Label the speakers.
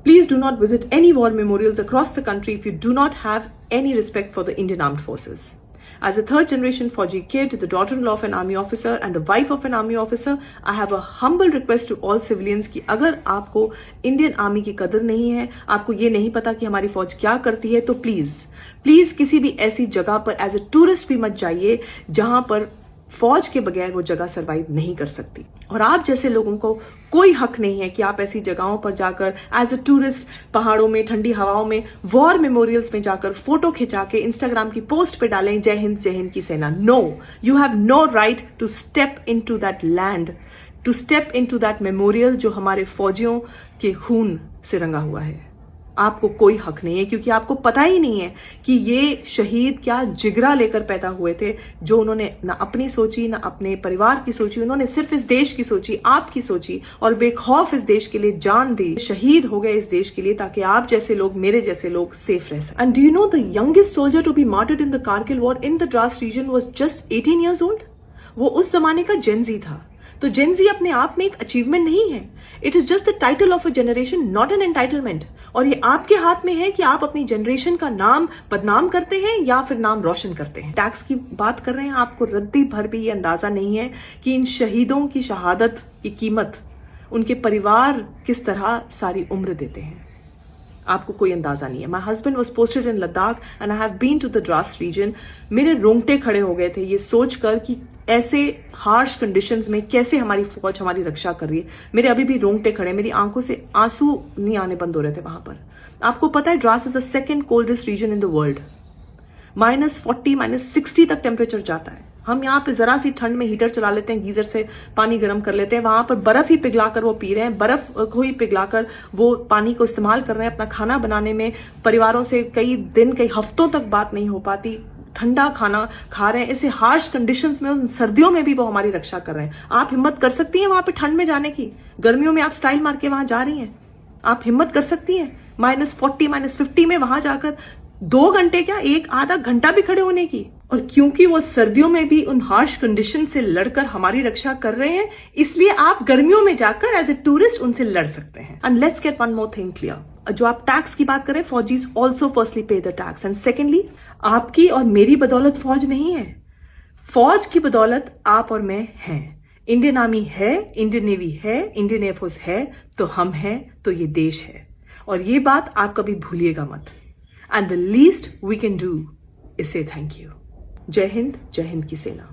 Speaker 1: Please do not visit any war memorials across the country if you do not have any respect for the Indian Armed Forces. As a third generation Fauji kid, the daughter-in-law of an army officer and the wife of an army officer, I have a humble request to all civilians कि अगर आपको Indian army की कदर नहीं है, आपको ये नहीं पता कि हमारी फौज क्या करती है, तो प्लीज किसी भी ऐसी जगह पर एज ए टूरिस्ट भी मत जाइए जहां पर फौज के बगैर वो जगह सरवाइव नहीं कर सकती। और आप जैसे लोगों को कोई हक नहीं है कि आप ऐसी जगहों पर जाकर एज ए टूरिस्ट पहाड़ों में, ठंडी हवाओं में, वॉर मेमोरियल्स में जाकर फोटो खिंचा के इंस्टाग्राम की पोस्ट पे डालें जय हिंद की सेना। No, you have no right to step into that land, to step into that memorial जो हमारे फौजियों के खून से रंगा हुआ है। आपको कोई हक नहीं है, क्योंकि आपको पता ही नहीं है कि ये शहीद क्या जिगरा लेकर पैदा हुए थे, जो उन्होंने ना अपनी सोची, ना अपने परिवार की सोची, उन्होंने सिर्फ इस देश की सोची, आपकी सोची, और बेखौफ इस देश के लिए जान दी, शहीद हो गए इस देश के लिए, ताकि आप जैसे लोग, मेरे जैसे लोग सेफ रह सकें। And do you know the youngest soldier to be martyred in the Kargil war in the Dras region was just 18 years old। वो उस जमाने का जेनजी था। तो जेनजी अपने आप में एक अचीवमेंट नहीं है, it is just the title of a generation, not an entitlement. और ये आपके हाथ में है कि आप अपनी जनरेशन का नाम बदनाम करते हैं या फिर नाम रोशन करते हैं। टैक्स की बात कर रहे हैं, आपको रद्दी भर भी ये अंदाजा नहीं है कि इन शहीदों की शहादत की कीमत उनके परिवार किस तरह सारी उम्र देते हैं। आपको कोई अंदाजा नहीं है। My husband was posted in Ladakh and I have been to the Dras region. मेरे रोंगटे खड़े हो गए थे ये सोचकर कि ऐसे हार्श कंडीशंस में कैसे हमारी फौज हमारी रक्षा कर रही है। मेरे अभी भी रोंगटे खड़े, मेरी आंखों से आंसू नहीं आने बंद हो रहे थे वहां पर। आपको पता है Dras is the second coldest region in the world. -40, -60 तक टेम्परेचर जाता है। हम यहाँ पे जरा सी ठंड में हीटर चला लेते हैं, गीजर से पानी गर्म कर लेते हैं, वहां पर बर्फ ही पिघलाकर वो पी रहे हैं, बर्फ को ही पिघलाकर वो पानी को इस्तेमाल कर रहे हैं अपना खाना बनाने में। परिवारों से कई दिन, कई हफ्तों तक बात नहीं हो पाती, ठंडा खाना खा रहे हैं। ऐसे हार्श कंडीशंस में, उन सर्दियों में भी वो हमारी रक्षा कर रहे हैं। आप हिम्मत कर सकती हैं वहां पे ठंड में जाने की? गर्मियों में आप स्टाइल मार के वहां जा रही हैं, आप हिम्मत कर सकती हैं -40, -50 में वहां जाकर 2 घंटे क्या, एक आधा घंटा भी खड़े होने की? और क्योंकि वो सर्दियों में भी उन हार्श कंडीशन से लड़कर हमारी रक्षा कर रहे हैं, इसलिए आप गर्मियों में जाकर एज ए टूरिस्ट उनसे लड़ सकते हैं। And let's get one more thing clear, जो आप टैक्स की बात करें, फौजीज ऑल्सो फर्स्टली पे द टैक्स, एंड सेकेंडली आपकी और मेरी बदौलत फौज नहीं है, फौज की बदौलत आप और मैं हैं। इंडियन आर्मी है, इंडियन नेवी है, इंडियन एयरफोर्स है, तो हम हैं, तो ये देश है। और ये बात आप कभी भूलिएगा मत। And the least we can do is say thank you. जय हिंद की सेना।